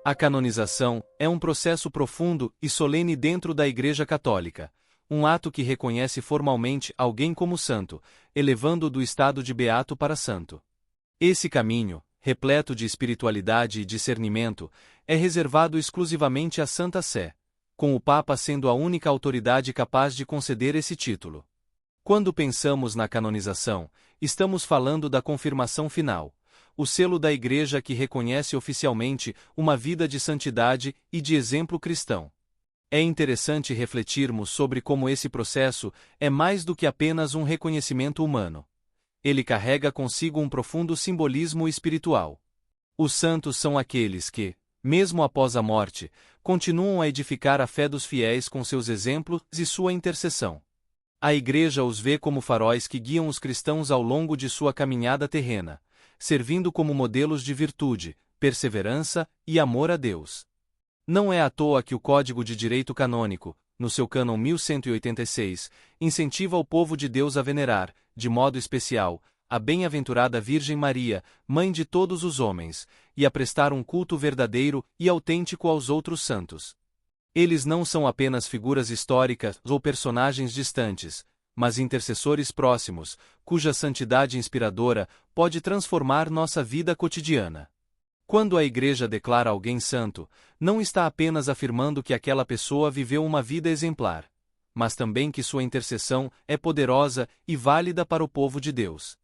A canonização é um processo profundo e solene dentro da Igreja Católica, um ato que reconhece formalmente alguém como santo, elevando-o do estado de beato para santo. Esse caminho, repleto de espiritualidade e discernimento, é reservado exclusivamente à Santa Sé, com o Papa sendo a única autoridade capaz de conceder esse título. Quando pensamos na canonização, estamos falando da confirmação final, o selo da Igreja que reconhece oficialmente uma vida de santidade e de exemplo cristão. É interessante refletirmos sobre como esse processo é mais do que apenas um reconhecimento humano. Ele carrega consigo um profundo simbolismo espiritual. Os santos são aqueles que, mesmo após a morte, continuam a edificar a fé dos fiéis com seus exemplos e sua intercessão. A Igreja os vê como faróis que guiam os cristãos ao longo de sua caminhada terrena, servindo como modelos de virtude, perseverança e amor a Deus. Não é à toa que o Código de Direito Canônico, no seu cânon 1186, incentiva o povo de Deus a venerar, de modo especial, a bem-aventurada Virgem Maria, Mãe de todos os homens, e a prestar um culto verdadeiro e autêntico aos outros santos. Eles não são apenas figuras históricas ou personagens distantes, mas intercessores próximos, cuja santidade inspiradora pode transformar nossa vida cotidiana. Quando a Igreja declara alguém santo, não está apenas afirmando que aquela pessoa viveu uma vida exemplar, mas também que sua intercessão é poderosa e válida para o povo de Deus.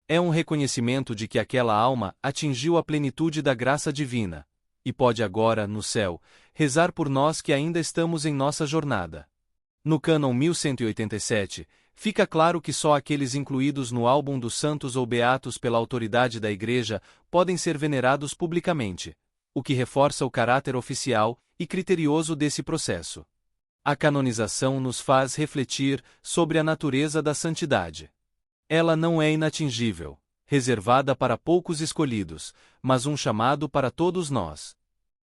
É um reconhecimento de que aquela alma atingiu a plenitude da graça divina, e pode agora, no céu, rezar por nós que ainda estamos em nossa jornada. No cânon 1187, fica claro que só aqueles incluídos no álbum dos santos ou beatos pela autoridade da Igreja podem ser venerados publicamente, o que reforça o caráter oficial e criterioso desse processo. A canonização nos faz refletir sobre a natureza da santidade. Ela não é inatingível, reservada para poucos escolhidos, mas um chamado para todos nós.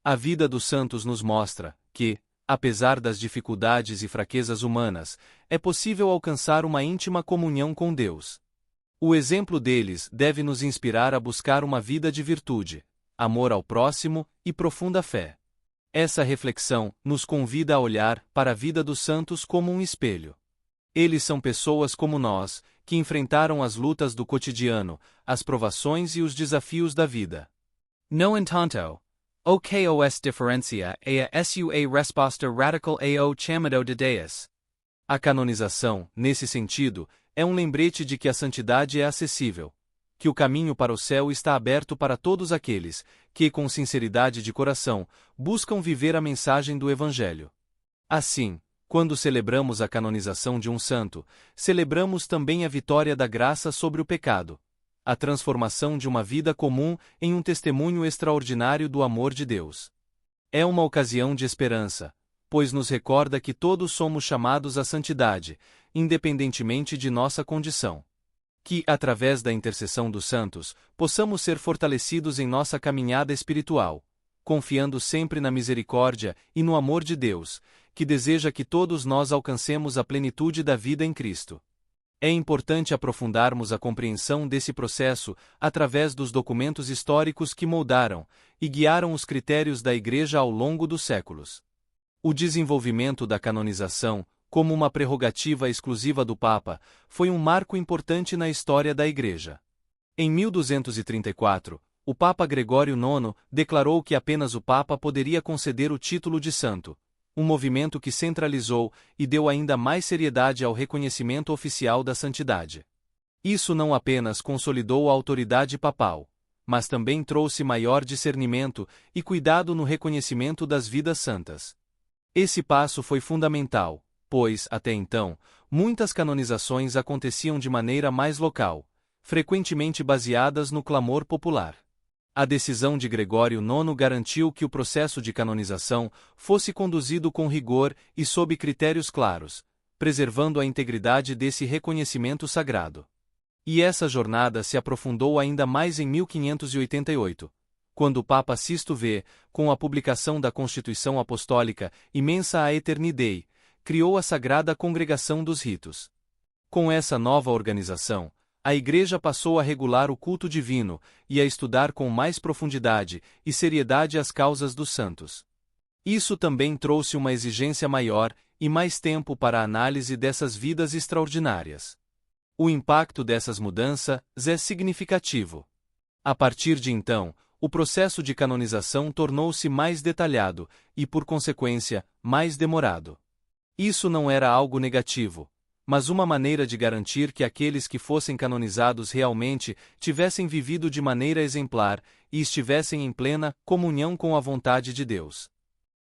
A vida dos santos nos mostra que, apesar das dificuldades e fraquezas humanas, é possível alcançar uma íntima comunhão com Deus. O exemplo deles deve nos inspirar a buscar uma vida de virtude, amor ao próximo e profunda fé. Essa reflexão nos convida a olhar para a vida dos santos como um espelho. Eles são pessoas como nós, que enfrentaram as lutas do cotidiano, as provações e os desafios da vida. No entanto, o que os diferencia é a sua resposta radical ao chamado de Deus. A canonização, nesse sentido, é um lembrete de que a santidade é acessível, que o caminho para o céu está aberto para todos aqueles que, com sinceridade de coração, buscam viver a mensagem do Evangelho. Assim, quando celebramos a canonização de um santo, celebramos também a vitória da graça sobre o pecado, a transformação de uma vida comum em um testemunho extraordinário do amor de Deus. É uma ocasião de esperança, pois nos recorda que todos somos chamados à santidade, independentemente de nossa condição. Que, através da intercessão dos santos, possamos ser fortalecidos em nossa caminhada espiritual, confiando sempre na misericórdia e no amor de Deus, que deseja que todos nós alcancemos a plenitude da vida em Cristo. É importante aprofundarmos a compreensão desse processo através dos documentos históricos que moldaram e guiaram os critérios da Igreja ao longo dos séculos. O desenvolvimento da canonização, como uma prerrogativa exclusiva do Papa, foi um marco importante na história da Igreja. Em 1234, o Papa Gregório IX declarou que apenas o Papa poderia conceder o título de santo, um movimento que centralizou e deu ainda mais seriedade ao reconhecimento oficial da santidade. Isso não apenas consolidou a autoridade papal, mas também trouxe maior discernimento e cuidado no reconhecimento das vidas santas. Esse passo foi fundamental, pois, até então, muitas canonizações aconteciam de maneira mais local, frequentemente baseadas no clamor popular. A decisão de Gregório IX garantiu que o processo de canonização fosse conduzido com rigor e sob critérios claros, preservando a integridade desse reconhecimento sagrado. E essa jornada se aprofundou ainda mais em 1588, quando o Papa Sisto V, com a publicação da Constituição Apostólica Immensa Aeterni Dei, criou a Sagrada Congregação dos Ritos. Com essa nova organização, a Igreja passou a regular o culto divino e a estudar com mais profundidade e seriedade as causas dos santos. Isso também trouxe uma exigência maior e mais tempo para a análise dessas vidas extraordinárias. O impacto dessas mudanças é significativo. A partir de então, o processo de canonização tornou-se mais detalhado e, por consequência, mais demorado. Isso não era algo negativo, mas uma maneira de garantir que aqueles que fossem canonizados realmente tivessem vivido de maneira exemplar e estivessem em plena comunhão com a vontade de Deus.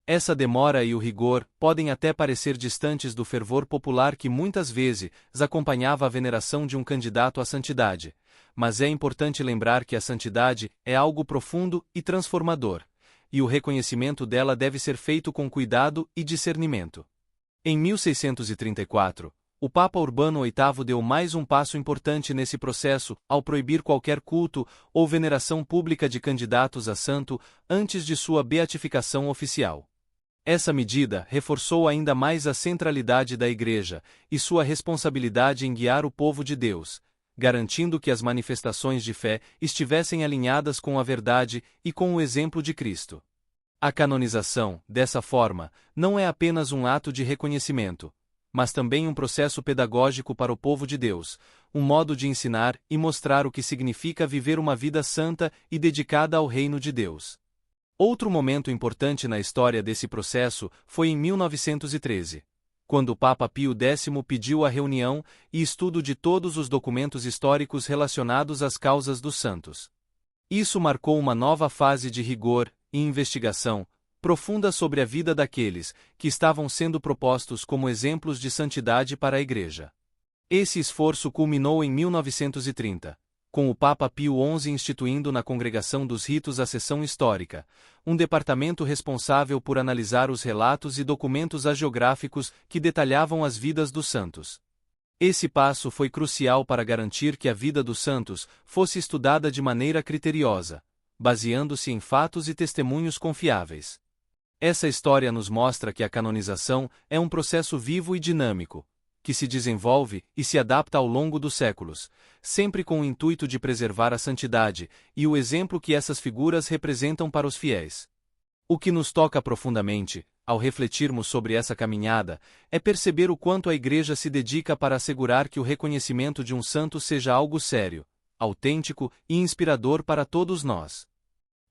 Essa demora e o rigor podem até parecer distantes do fervor popular que muitas vezes acompanhava a veneração de um candidato à santidade, mas é importante lembrar que a santidade é algo profundo e transformador, e o reconhecimento dela deve ser feito com cuidado e discernimento. Em 1634, o Papa Urbano VIII deu mais um passo importante nesse processo ao proibir qualquer culto ou veneração pública de candidatos a santo antes de sua beatificação oficial. Essa medida reforçou ainda mais a centralidade da Igreja e sua responsabilidade em guiar o povo de Deus, garantindo que as manifestações de fé estivessem alinhadas com a verdade e com o exemplo de Cristo. A canonização, dessa forma, não é apenas um ato de reconhecimento, mas também um processo pedagógico para o povo de Deus, um modo de ensinar e mostrar o que significa viver uma vida santa e dedicada ao reino de Deus. Outro momento importante na história desse processo foi em 1913, quando o Papa Pio X pediu a reunião e estudo de todos os documentos históricos relacionados às causas dos santos. Isso marcou uma nova fase de rigor e investigação profunda sobre a vida daqueles que estavam sendo propostos como exemplos de santidade para a Igreja. Esse esforço culminou em 1930. Com o Papa Pio XI instituindo na Congregação dos Ritos a Seção Histórica, um departamento responsável por analisar os relatos e documentos hagiográficos que detalhavam as vidas dos santos. Esse passo foi crucial para garantir que a vida dos santos fosse estudada de maneira criteriosa, baseando-se em fatos e testemunhos confiáveis. Essa história nos mostra que a canonização é um processo vivo e dinâmico, que se desenvolve e se adapta ao longo dos séculos, sempre com o intuito de preservar a santidade e o exemplo que essas figuras representam para os fiéis. O que nos toca profundamente, ao refletirmos sobre essa caminhada, é perceber o quanto a Igreja se dedica para assegurar que o reconhecimento de um santo seja algo sério, autêntico e inspirador para todos nós.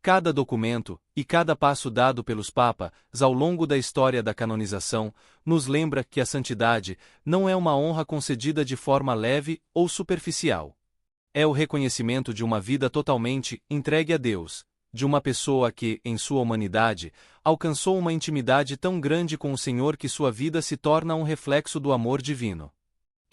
Cada documento, e cada passo dado pelos papas ao longo da história da canonização, nos lembra que a santidade não é uma honra concedida de forma leve ou superficial. É o reconhecimento de uma vida totalmente entregue a Deus, de uma pessoa que, em sua humanidade, alcançou uma intimidade tão grande com o Senhor que sua vida se torna um reflexo do amor divino.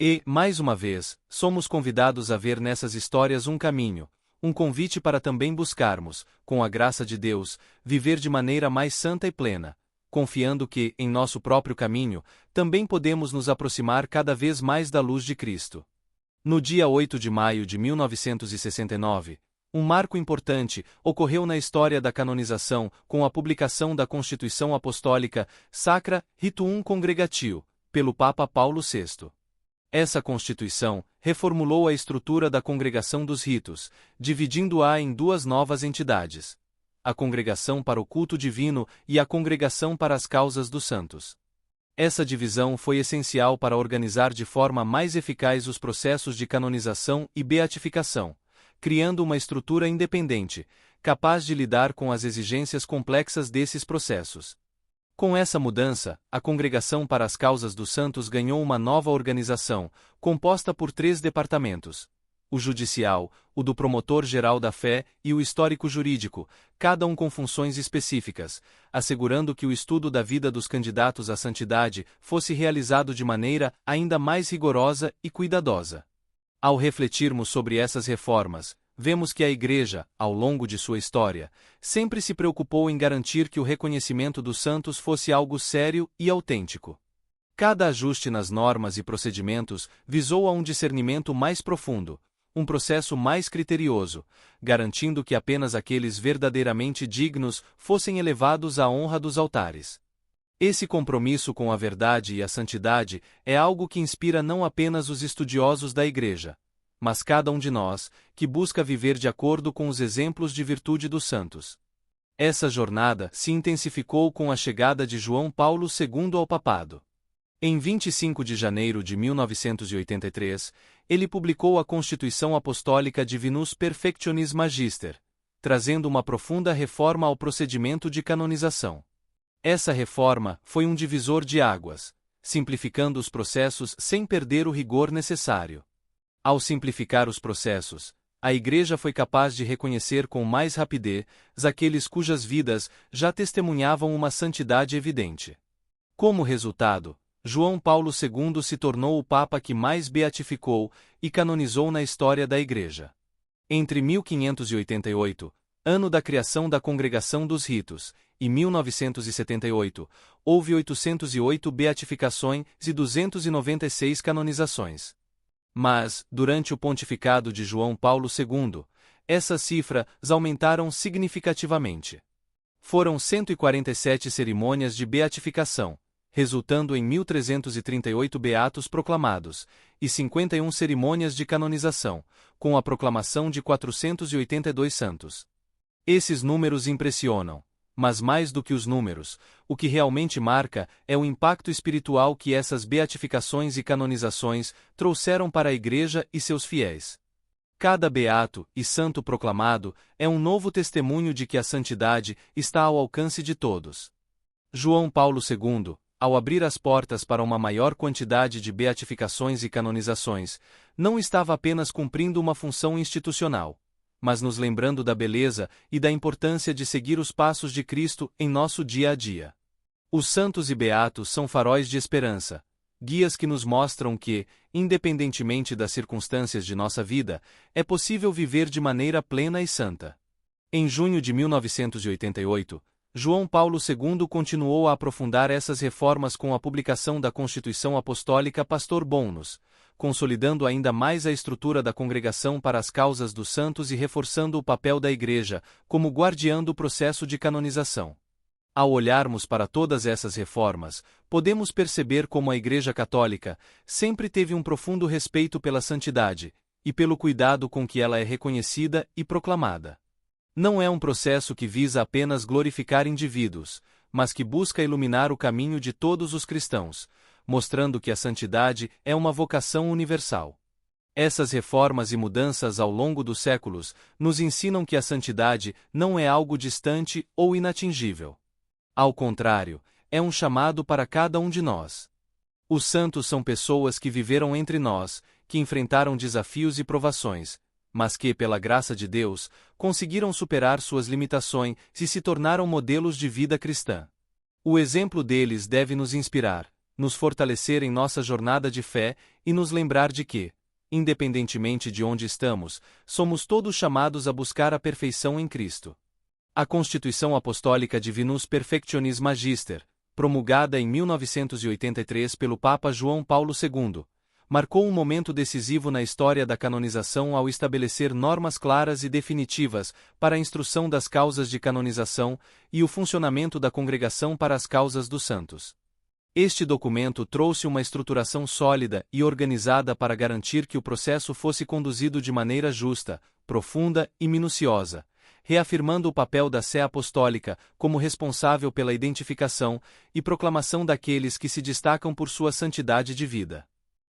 E, mais uma vez, somos convidados a ver nessas histórias um caminho, um convite para também buscarmos, com a graça de Deus, viver de maneira mais santa e plena, confiando que, em nosso próprio caminho, também podemos nos aproximar cada vez mais da luz de Cristo. No dia 8 de maio de 1969, um marco importante ocorreu na história da canonização com a publicação da Constituição Apostólica Sacra Rituum Congregatio, pelo Papa Paulo VI. Essa Constituição reformulou a estrutura da Congregação dos Ritos, dividindo-a em duas novas entidades: a Congregação para o Culto Divino e a Congregação para as Causas dos Santos. Essa divisão foi essencial para organizar de forma mais eficaz os processos de canonização e beatificação, criando uma estrutura independente, capaz de lidar com as exigências complexas desses processos. Com essa mudança, a Congregação para as Causas dos Santos ganhou uma nova organização, composta por 3 departamentos: o judicial, o do promotor-geral da fé e o histórico-jurídico, cada um com funções específicas, assegurando que o estudo da vida dos candidatos à santidade fosse realizado de maneira ainda mais rigorosa e cuidadosa. Ao refletirmos sobre essas reformas, vemos que a Igreja, ao longo de sua história, sempre se preocupou em garantir que o reconhecimento dos santos fosse algo sério e autêntico. Cada ajuste nas normas e procedimentos visou a um discernimento mais profundo, um processo mais criterioso, garantindo que apenas aqueles verdadeiramente dignos fossem elevados à honra dos altares. Esse compromisso com a verdade e a santidade é algo que inspira não apenas os estudiosos da Igreja, mas cada um de nós, que busca viver de acordo com os exemplos de virtude dos santos. Essa jornada se intensificou com a chegada de João Paulo II ao papado. Em 25 de janeiro de 1983, ele publicou a Constituição Apostólica Divinus Perfectionis Magister, trazendo uma profunda reforma ao procedimento de canonização. Essa reforma foi um divisor de águas, simplificando os processos sem perder o rigor necessário. Ao simplificar os processos, a Igreja foi capaz de reconhecer com mais rapidez aqueles cujas vidas já testemunhavam uma santidade evidente. Como resultado, João Paulo II se tornou o Papa que mais beatificou e canonizou na história da Igreja. Entre 1588, ano da criação da Congregação dos Ritos, e 1978, houve 808 beatificações e 296 canonizações. Mas, durante o pontificado de João Paulo II, essas cifras aumentaram significativamente. Foram 147 cerimônias de beatificação, resultando em 1.338 beatos proclamados, e 51 cerimônias de canonização, com a proclamação de 482 santos. Esses números impressionam, mas mais do que os números, o que realmente marca é o impacto espiritual que essas beatificações e canonizações trouxeram para a Igreja e seus fiéis. Cada beato e santo proclamado é um novo testemunho de que a santidade está ao alcance de todos. João Paulo II, ao abrir as portas para uma maior quantidade de beatificações e canonizações, não estava apenas cumprindo uma função institucional, mas nos lembrando da beleza e da importância de seguir os passos de Cristo em nosso dia a dia. Os santos e beatos são faróis de esperança, guias que nos mostram que, independentemente das circunstâncias de nossa vida, é possível viver de maneira plena e santa. Em junho de 1988, João Paulo II continuou a aprofundar essas reformas com a publicação da Constituição Apostólica Pastor Bonus, consolidando ainda mais a estrutura da congregação para as causas dos santos e reforçando o papel da Igreja como guardiã do processo de canonização. Ao olharmos para todas essas reformas, podemos perceber como a Igreja Católica sempre teve um profundo respeito pela santidade e pelo cuidado com que ela é reconhecida e proclamada. Não é um processo que visa apenas glorificar indivíduos, mas que busca iluminar o caminho de todos os cristãos, mostrando que a santidade é uma vocação universal. Essas reformas e mudanças ao longo dos séculos nos ensinam que a santidade não é algo distante ou inatingível. Ao contrário, é um chamado para cada um de nós. Os santos são pessoas que viveram entre nós, que enfrentaram desafios e provações, mas que, pela graça de Deus, conseguiram superar suas limitações e se tornaram modelos de vida cristã. O exemplo deles deve nos inspirar, nos fortalecer em nossa jornada de fé e nos lembrar de que, independentemente de onde estamos, somos todos chamados a buscar a perfeição em Cristo. A Constituição Apostólica Divinus Perfectionis Magister, promulgada em 1983 pelo Papa João Paulo II, marcou um momento decisivo na história da canonização ao estabelecer normas claras e definitivas para a instrução das causas de canonização e o funcionamento da Congregação para as Causas dos Santos. Este documento trouxe uma estruturação sólida e organizada para garantir que o processo fosse conduzido de maneira justa, profunda e minuciosa, reafirmando o papel da Sé Apostólica como responsável pela identificação e proclamação daqueles que se destacam por sua santidade de vida.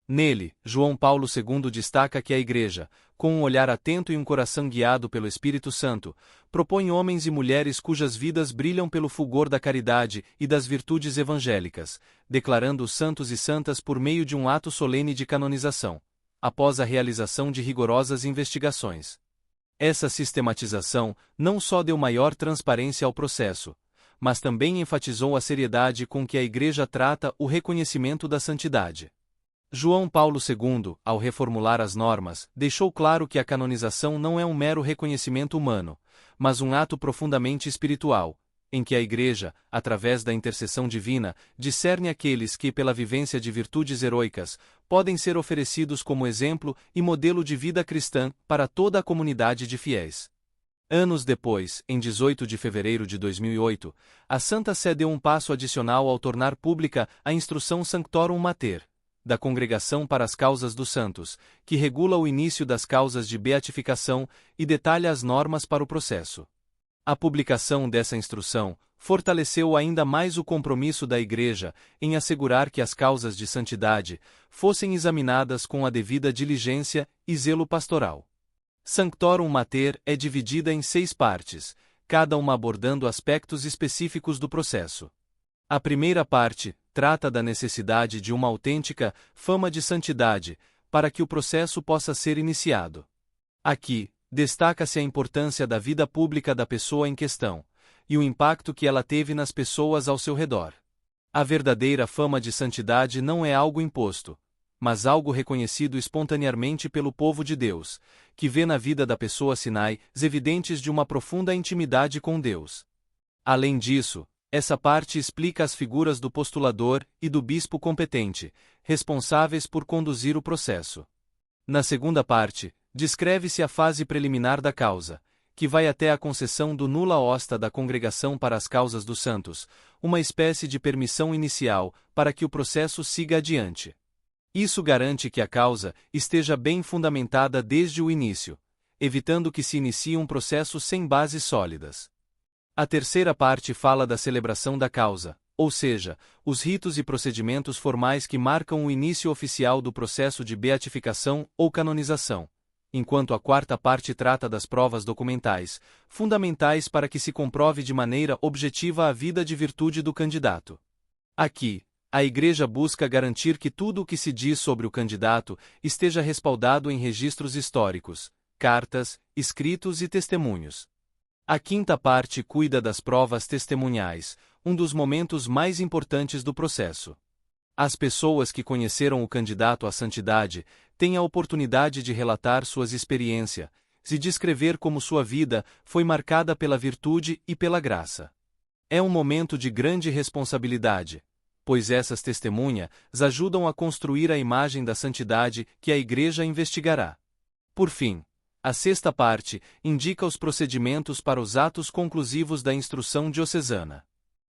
Nele, João Paulo II destaca que a Igreja, com um olhar atento e um coração guiado pelo Espírito Santo, propõe homens e mulheres cujas vidas brilham pelo fulgor da caridade e das virtudes evangélicas, declarando-os santos e santas por meio de um ato solene de canonização, após a realização de rigorosas investigações. Essa sistematização não só deu maior transparência ao processo, mas também enfatizou a seriedade com que a Igreja trata o reconhecimento da santidade. João Paulo II, ao reformular as normas, deixou claro que a canonização não é um mero reconhecimento humano, mas um ato profundamente espiritual, em que a Igreja, através da intercessão divina, discerne aqueles que, pela vivência de virtudes heroicas, podem ser oferecidos como exemplo e modelo de vida cristã para toda a comunidade de fiéis. Anos depois, em 18 de fevereiro de 2008, a Santa Sé deu um passo adicional ao tornar pública a Instrução Sanctorum Mater, da Congregação para as Causas dos Santos, que regula o início das causas de beatificação e detalha as normas para o processo. A publicação dessa instrução fortaleceu ainda mais o compromisso da Igreja em assegurar que as causas de santidade fossem examinadas com a devida diligência e zelo pastoral. Sanctorum Mater é dividida em 6 partes, cada uma abordando aspectos específicos do processo. A primeira parte trata da necessidade de uma autêntica fama de santidade para que o processo possa ser iniciado. Aqui, destaca-se a importância da vida pública da pessoa em questão e o impacto que ela teve nas pessoas ao seu redor. A verdadeira fama de santidade não é algo imposto, mas algo reconhecido espontaneamente pelo povo de Deus, que vê na vida da pessoa sinais evidentes de uma profunda intimidade com Deus. Além disso, essa parte explica as figuras do postulador e do bispo competente, responsáveis por conduzir o processo. Na segunda parte, descreve-se a fase preliminar da causa, que vai até a concessão do nula osta da Congregação para as Causas dos Santos, uma espécie de permissão inicial para que o processo siga adiante. Isso garante que a causa esteja bem fundamentada desde o início, evitando que se inicie um processo sem bases sólidas. A terceira parte fala da celebração da causa, ou seja, os ritos e procedimentos formais que marcam o início oficial do processo de beatificação ou canonização, enquanto a quarta parte trata das provas documentais, fundamentais para que se comprove de maneira objetiva a vida de virtude do candidato. Aqui, a Igreja busca garantir que tudo o que se diz sobre o candidato esteja respaldado em registros históricos, cartas, escritos e testemunhos. A quinta parte cuida das provas testemunhais, um dos momentos mais importantes do processo. As pessoas que conheceram o candidato à santidade têm a oportunidade de relatar suas experiências e descrever como sua vida foi marcada pela virtude e pela graça. É um momento de grande responsabilidade, pois essas testemunhas ajudam a construir a imagem da santidade que a Igreja investigará. Por fim, a sexta parte indica os procedimentos para os atos conclusivos da instrução diocesana.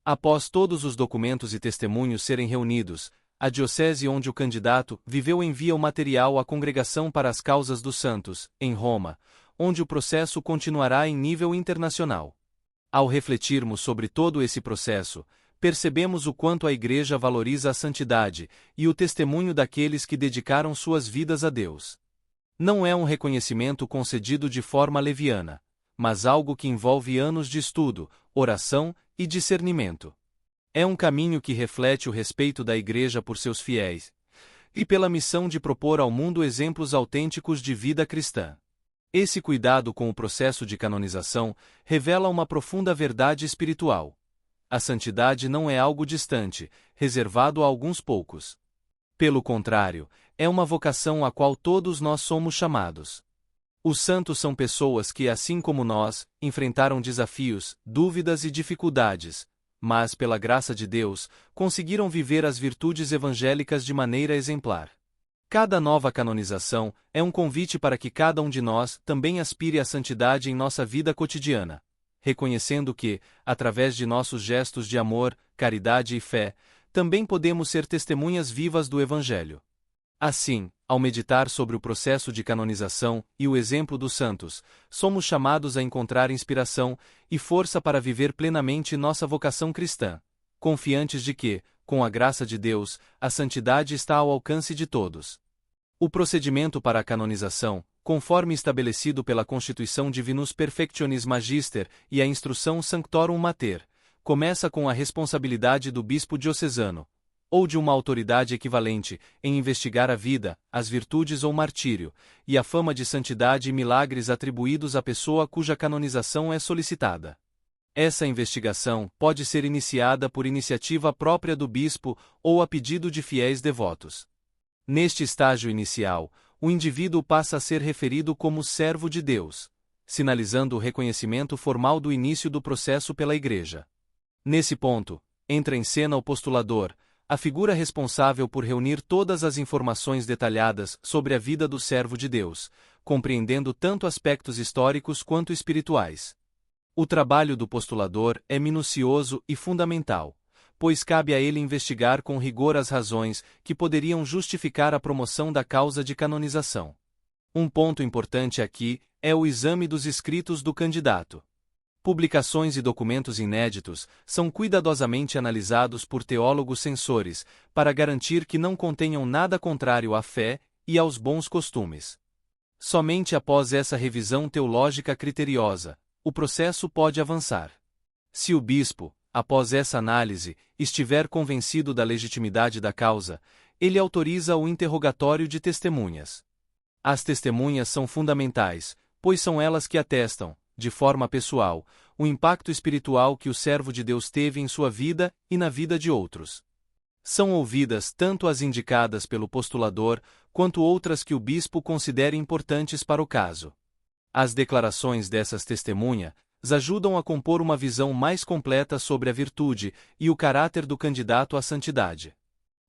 Após todos os documentos e testemunhos serem reunidos, a diocese onde o candidato viveu envia o material à Congregação para as Causas dos Santos, em Roma, onde o processo continuará em nível internacional. Ao refletirmos sobre todo esse processo, percebemos o quanto a Igreja valoriza a santidade e o testemunho daqueles que dedicaram suas vidas a Deus. Não é um reconhecimento concedido de forma leviana, mas algo que envolve anos de estudo, oração e discernimento. É um caminho que reflete o respeito da Igreja por seus fiéis e pela missão de propor ao mundo exemplos autênticos de vida cristã. Esse cuidado com o processo de canonização revela uma profunda verdade espiritual. A santidade não é algo distante, reservado a alguns poucos. Pelo contrário, é uma vocação a qual todos nós somos chamados. Os santos são pessoas que, assim como nós, enfrentaram desafios, dúvidas e dificuldades, mas, pela graça de Deus, conseguiram viver as virtudes evangélicas de maneira exemplar. Cada nova canonização é um convite para que cada um de nós também aspire à santidade em nossa vida cotidiana, reconhecendo que, através de nossos gestos de amor, caridade e fé, também podemos ser testemunhas vivas do Evangelho. Assim, ao meditar sobre o processo de canonização e o exemplo dos santos, somos chamados a encontrar inspiração e força para viver plenamente nossa vocação cristã, confiantes de que, com a graça de Deus, a santidade está ao alcance de todos. O procedimento para a canonização, conforme estabelecido pela Constituição Divinus Perfectionis Magister e a Instrução Sanctorum Mater, começa com a responsabilidade do bispo diocesano, ou de uma autoridade equivalente, em investigar a vida, as virtudes ou martírio, e a fama de santidade e milagres atribuídos à pessoa cuja canonização é solicitada. Essa investigação pode ser iniciada por iniciativa própria do bispo ou a pedido de fiéis devotos. Neste estágio inicial, o indivíduo passa a ser referido como servo de Deus, sinalizando o reconhecimento formal do início do processo pela Igreja. Nesse ponto, entra em cena o postulador, a figura responsável por reunir todas as informações detalhadas sobre a vida do servo de Deus, compreendendo tanto aspectos históricos quanto espirituais. O trabalho do postulador é minucioso e fundamental, pois cabe a ele investigar com rigor as razões que poderiam justificar a promoção da causa de canonização. Um ponto importante aqui é o exame dos escritos do candidato. Publicações e documentos inéditos são cuidadosamente analisados por teólogos censores, para garantir que não contenham nada contrário à fé e aos bons costumes. Somente após essa revisão teológica criteriosa, o processo pode avançar. Se o bispo, após essa análise, estiver convencido da legitimidade da causa, ele autoriza o interrogatório de testemunhas. As testemunhas são fundamentais, pois são elas que atestam, de forma pessoal, o impacto espiritual que o servo de Deus teve em sua vida e na vida de outros. São ouvidas tanto as indicadas pelo postulador, quanto outras que o bispo considere importantes para o caso. As declarações dessas testemunhas ajudam a compor uma visão mais completa sobre a virtude e o caráter do candidato à santidade.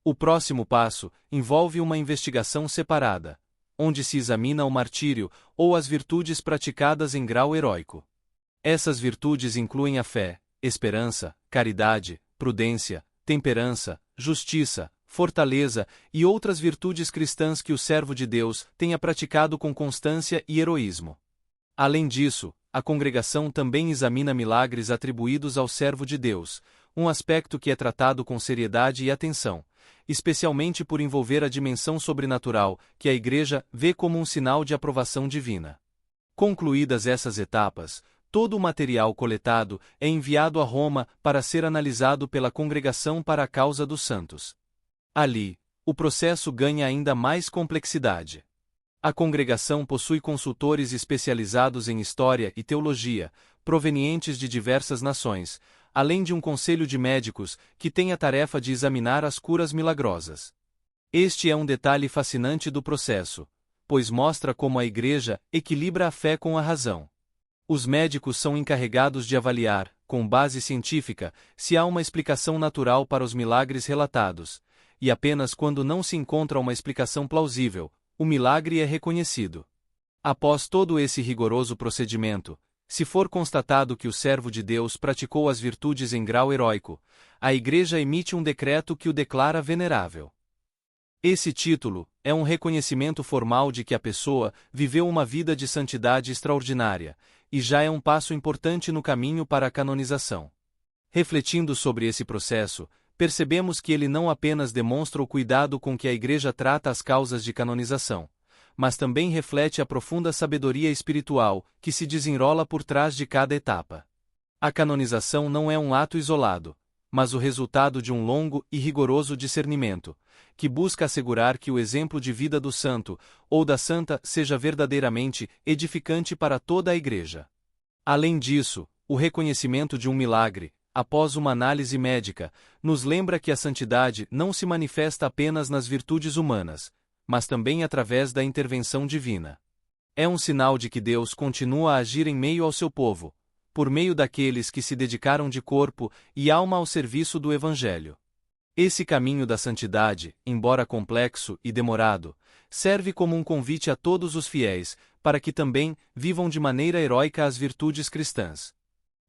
O próximo passo envolve uma investigação separada, onde se examina o martírio ou as virtudes praticadas em grau heróico. Essas virtudes incluem a fé, esperança, caridade, prudência, temperança, justiça, fortaleza e outras virtudes cristãs que o servo de Deus tenha praticado com constância e heroísmo. Além disso, a congregação também examina milagres atribuídos ao servo de Deus, um aspecto que é tratado com seriedade e atenção, especialmente por envolver a dimensão sobrenatural, que a Igreja vê como um sinal de aprovação divina. Concluídas essas etapas, todo o material coletado é enviado a Roma para ser analisado pela Congregação para a Causa dos Santos. Ali, o processo ganha ainda mais complexidade. A congregação possui consultores especializados em história e teologia, provenientes de diversas nações, além de um conselho de médicos que tem a tarefa de examinar as curas milagrosas. Este é um detalhe fascinante do processo, pois mostra como a Igreja equilibra a fé com a razão. Os médicos são encarregados de avaliar, com base científica, se há uma explicação natural para os milagres relatados, e apenas quando não se encontra uma explicação plausível, o milagre é reconhecido. Após todo esse rigoroso procedimento, se for constatado que o servo de Deus praticou as virtudes em grau heróico, a Igreja emite um decreto que o declara venerável. Esse título é um reconhecimento formal de que a pessoa viveu uma vida de santidade extraordinária, e já é um passo importante no caminho para a canonização. Refletindo sobre esse processo, percebemos que ele não apenas demonstra o cuidado com que a Igreja trata as causas de canonização, mas também reflete a profunda sabedoria espiritual que se desenrola por trás de cada etapa. A canonização não é um ato isolado, mas o resultado de um longo e rigoroso discernimento, que busca assegurar que o exemplo de vida do santo ou da santa seja verdadeiramente edificante para toda a Igreja. Além disso, o reconhecimento de um milagre, após uma análise médica, nos lembra que a santidade não se manifesta apenas nas virtudes humanas, mas também através da intervenção divina. É um sinal de que Deus continua a agir em meio ao seu povo, por meio daqueles que se dedicaram de corpo e alma ao serviço do Evangelho. Esse caminho da santidade, embora complexo e demorado, serve como um convite a todos os fiéis, para que também vivam de maneira heróica as virtudes cristãs.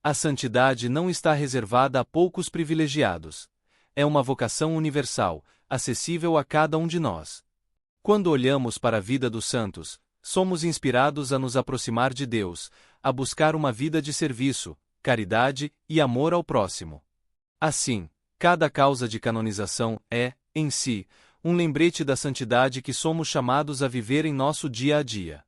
A santidade não está reservada a poucos privilegiados. É uma vocação universal, acessível a cada um de nós. Quando olhamos para a vida dos santos, somos inspirados a nos aproximar de Deus, a buscar uma vida de serviço, caridade e amor ao próximo. Assim, cada causa de canonização é, em si, um lembrete da santidade que somos chamados a viver em nosso dia a dia.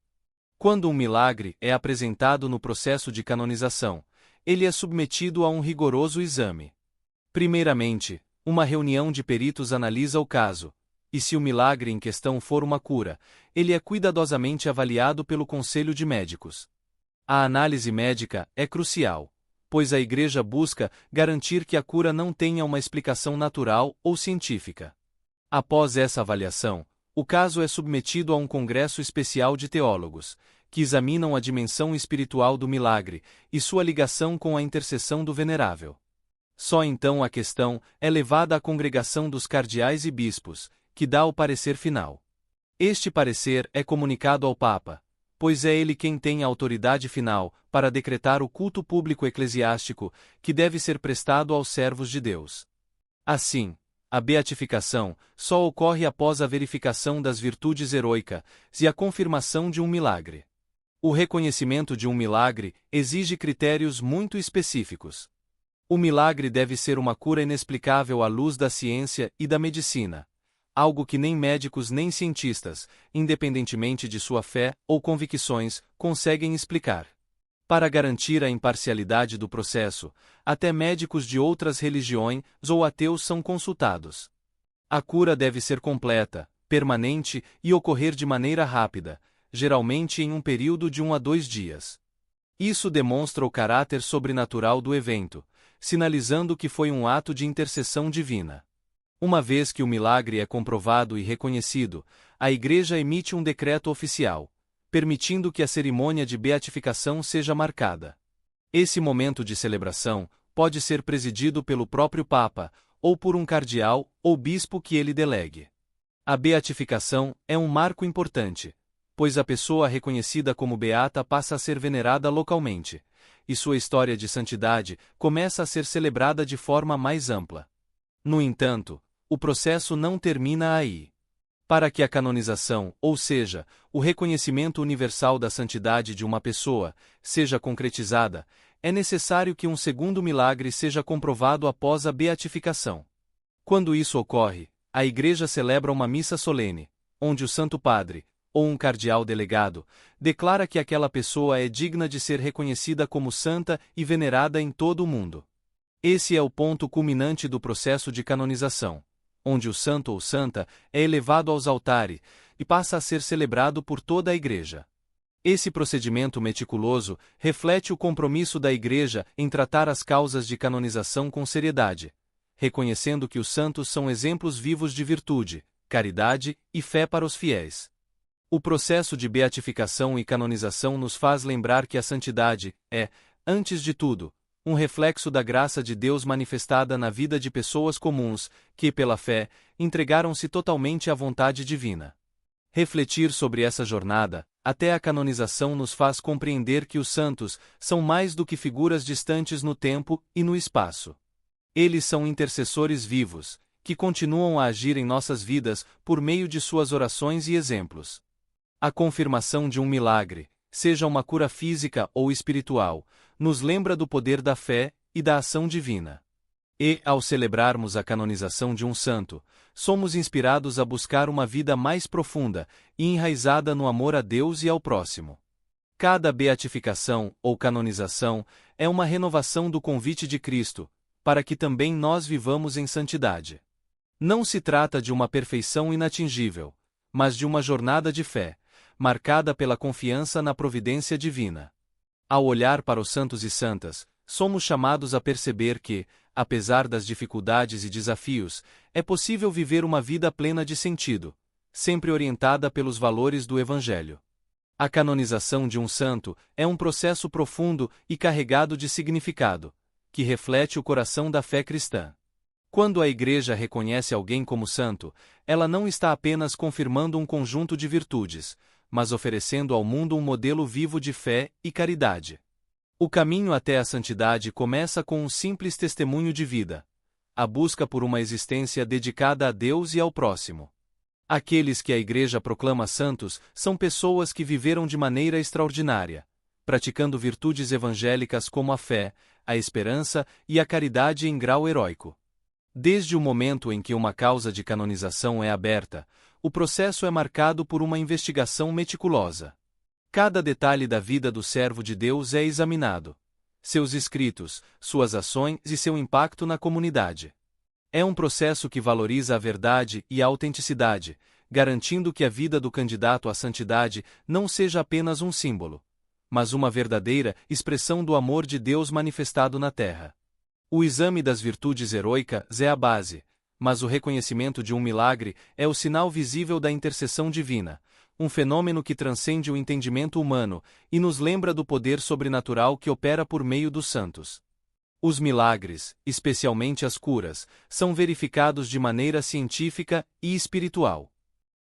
Quando um milagre é apresentado no processo de canonização, ele é submetido a um rigoroso exame. Primeiramente, uma reunião de peritos analisa o caso, e se o milagre em questão for uma cura, ele é cuidadosamente avaliado pelo conselho de médicos. A análise médica é crucial, pois a Igreja busca garantir que a cura não tenha uma explicação natural ou científica. Após essa avaliação, o caso é submetido a um congresso especial de teólogos, que examinam a dimensão espiritual do milagre e sua ligação com a intercessão do venerável. Só então a questão é levada à congregação dos cardeais e bispos, que dá o parecer final. Este parecer é comunicado ao Papa, pois é ele quem tem a autoridade final para decretar o culto público eclesiástico que deve ser prestado aos servos de Deus. Assim, a beatificação só ocorre após a verificação das virtudes heroicas e a confirmação de um milagre. O reconhecimento de um milagre exige critérios muito específicos. O milagre deve ser uma cura inexplicável à luz da ciência e da medicina, algo que nem médicos nem cientistas, independentemente de sua fé ou convicções, conseguem explicar. Para garantir a imparcialidade do processo, até médicos de outras religiões ou ateus são consultados. A cura deve ser completa, permanente e ocorrer de maneira rápida, geralmente em um período de 1 a 2 dias. Isso demonstra o caráter sobrenatural do evento, sinalizando que foi um ato de intercessão divina. Uma vez que o milagre é comprovado e reconhecido, a Igreja emite um decreto oficial, permitindo que a cerimônia de beatificação seja marcada. Esse momento de celebração pode ser presidido pelo próprio Papa, ou por um cardeal ou bispo que ele delegue. A beatificação é um marco importante, pois a pessoa reconhecida como beata passa a ser venerada localmente, e sua história de santidade começa a ser celebrada de forma mais ampla. No entanto, o processo não termina aí. Para que a canonização, ou seja, o reconhecimento universal da santidade de uma pessoa, seja concretizada, é necessário que um segundo milagre seja comprovado após a beatificação. Quando isso ocorre, a Igreja celebra uma missa solene, onde o Santo Padre, ou um cardeal delegado, declara que aquela pessoa é digna de ser reconhecida como santa e venerada em todo o mundo. Esse é o ponto culminante do processo de canonização, onde o santo ou santa é elevado aos altares e passa a ser celebrado por toda a Igreja. Esse procedimento meticuloso reflete o compromisso da Igreja em tratar as causas de canonização com seriedade, reconhecendo que os santos são exemplos vivos de virtude, caridade e fé para os fiéis. O processo de beatificação e canonização nos faz lembrar que a santidade é, antes de tudo, um reflexo da graça de Deus manifestada na vida de pessoas comuns, que, pela fé, entregaram-se totalmente à vontade divina. Refletir sobre essa jornada, até a canonização, nos faz compreender que os santos são mais do que figuras distantes no tempo e no espaço. Eles são intercessores vivos, que continuam a agir em nossas vidas por meio de suas orações e exemplos. A confirmação de um milagre, seja uma cura física ou espiritual, nos lembra do poder da fé e da ação divina. E, ao celebrarmos a canonização de um santo, somos inspirados a buscar uma vida mais profunda e enraizada no amor a Deus e ao próximo. Cada beatificação ou canonização é uma renovação do convite de Cristo, para que também nós vivamos em santidade. Não se trata de uma perfeição inatingível, mas de uma jornada de fé, marcada pela confiança na providência divina. Ao olhar para os santos e santas, somos chamados a perceber que, apesar das dificuldades e desafios, é possível viver uma vida plena de sentido, sempre orientada pelos valores do Evangelho. A canonização de um santo é um processo profundo e carregado de significado, que reflete o coração da fé cristã. Quando a Igreja reconhece alguém como santo, ela não está apenas confirmando um conjunto de virtudes, mas oferecendo ao mundo um modelo vivo de fé e caridade. O caminho até a santidade começa com um simples testemunho de vida, a busca por uma existência dedicada a Deus e ao próximo. Aqueles que a Igreja proclama santos são pessoas que viveram de maneira extraordinária, praticando virtudes evangélicas como a fé, a esperança e a caridade em grau heróico. Desde o momento em que uma causa de canonização é aberta, o processo é marcado por uma investigação meticulosa. Cada detalhe da vida do servo de Deus é examinado. Seus escritos, suas ações e seu impacto na comunidade. É um processo que valoriza a verdade e a autenticidade, garantindo que a vida do candidato à santidade não seja apenas um símbolo, mas uma verdadeira expressão do amor de Deus manifestado na terra. O exame das virtudes heroicas é a base, mas o reconhecimento de um milagre é o sinal visível da intercessão divina, um fenômeno que transcende o entendimento humano e nos lembra do poder sobrenatural que opera por meio dos santos. Os milagres, especialmente as curas, são verificados de maneira científica e espiritual.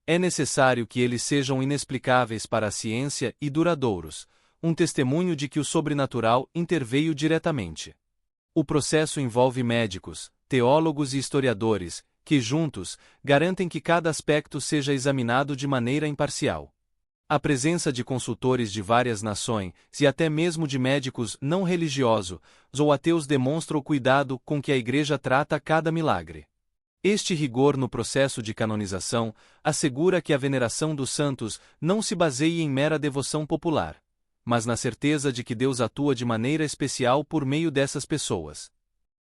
É necessário que eles sejam inexplicáveis para a ciência e duradouros, um testemunho de que o sobrenatural interveio diretamente. O processo envolve médicos, teólogos e historiadores, que juntos, garantem que cada aspecto seja examinado de maneira imparcial. A presença de consultores de várias nações e até mesmo de médicos não religiosos ou ateus demonstra o cuidado com que a Igreja trata cada milagre. Este rigor no processo de canonização assegura que a veneração dos santos não se baseie em mera devoção popular, mas na certeza de que Deus atua de maneira especial por meio dessas pessoas.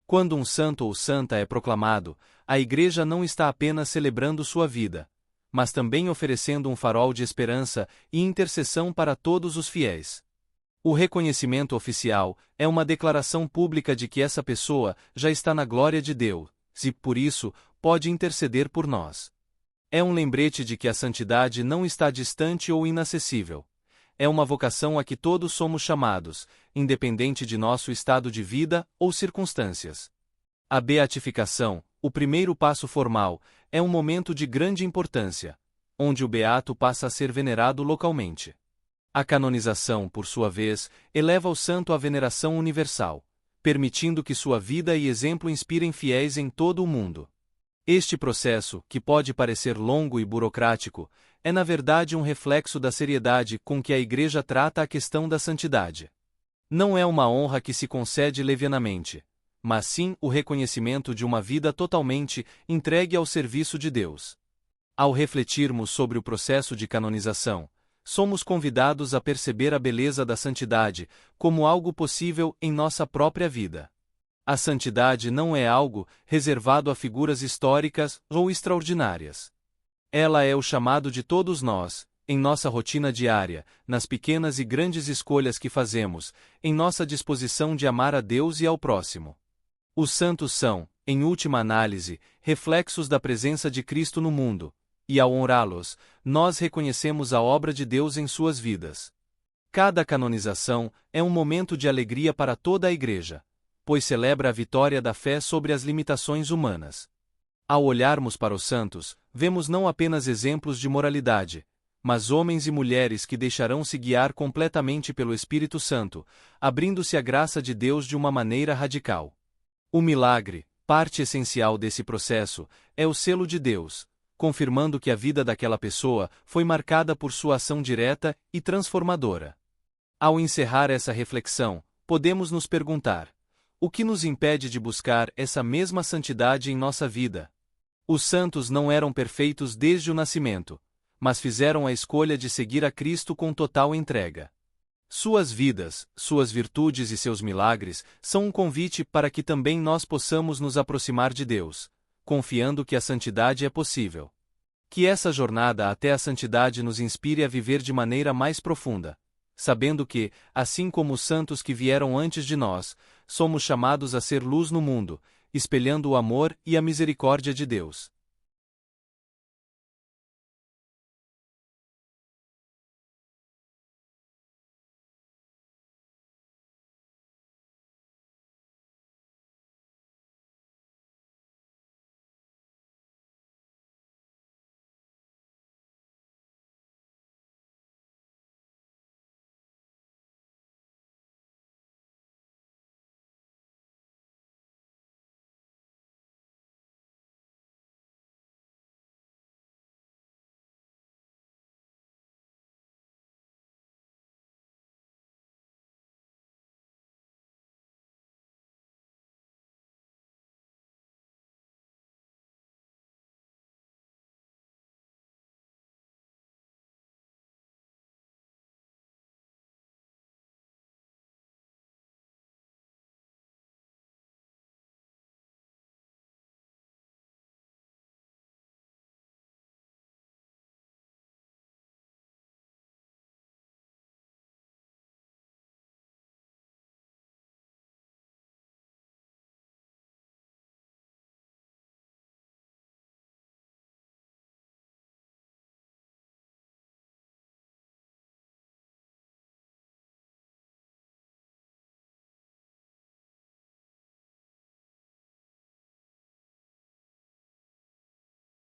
Quando um santo ou santa é proclamado, a Igreja não está apenas celebrando sua vida, mas também oferecendo um farol de esperança e intercessão para todos os fiéis. O reconhecimento oficial é uma declaração pública de que essa pessoa já está na glória de Deus, e, por isso, pode interceder por nós. É um lembrete de que a santidade não está distante ou inacessível. É uma vocação a que todos somos chamados, independente de nosso estado de vida ou circunstâncias. A beatificação, o primeiro passo formal, é um momento de grande importância, onde o beato passa a ser venerado localmente. A canonização, por sua vez, eleva o santo à veneração universal, permitindo que sua vida e exemplo inspirem fiéis em todo o mundo. Este processo, que pode parecer longo e burocrático, é na verdade um reflexo da seriedade com que a Igreja trata a questão da santidade. Não é uma honra que se concede levianamente, mas sim o reconhecimento de uma vida totalmente entregue ao serviço de Deus. Ao refletirmos sobre o processo de canonização, somos convidados a perceber a beleza da santidade como algo possível em nossa própria vida. A santidade não é algo reservado a figuras históricas ou extraordinárias. Ela é o chamado de todos nós, em nossa rotina diária, nas pequenas e grandes escolhas que fazemos, em nossa disposição de amar a Deus e ao próximo. Os santos são, em última análise, reflexos da presença de Cristo no mundo, e ao honrá-los, nós reconhecemos a obra de Deus em suas vidas. Cada canonização é um momento de alegria para toda a Igreja, pois celebra a vitória da fé sobre as limitações humanas. Ao olharmos para os santos, vemos não apenas exemplos de moralidade, mas homens e mulheres que deixarão-se guiar completamente pelo Espírito Santo, abrindo-se à graça de Deus de uma maneira radical. O milagre, parte essencial desse processo, é o selo de Deus, confirmando que a vida daquela pessoa foi marcada por sua ação direta e transformadora. Ao encerrar essa reflexão, podemos nos perguntar: o que nos impede de buscar essa mesma santidade em nossa vida? Os santos não eram perfeitos desde o nascimento, mas fizeram a escolha de seguir a Cristo com total entrega. Suas vidas, suas virtudes e seus milagres são um convite para que também nós possamos nos aproximar de Deus, confiando que a santidade é possível. Que essa jornada até a santidade nos inspire a viver de maneira mais profunda, sabendo que, assim como os santos que vieram antes de nós, somos chamados a ser luz no mundo, espelhando o amor e a misericórdia de Deus.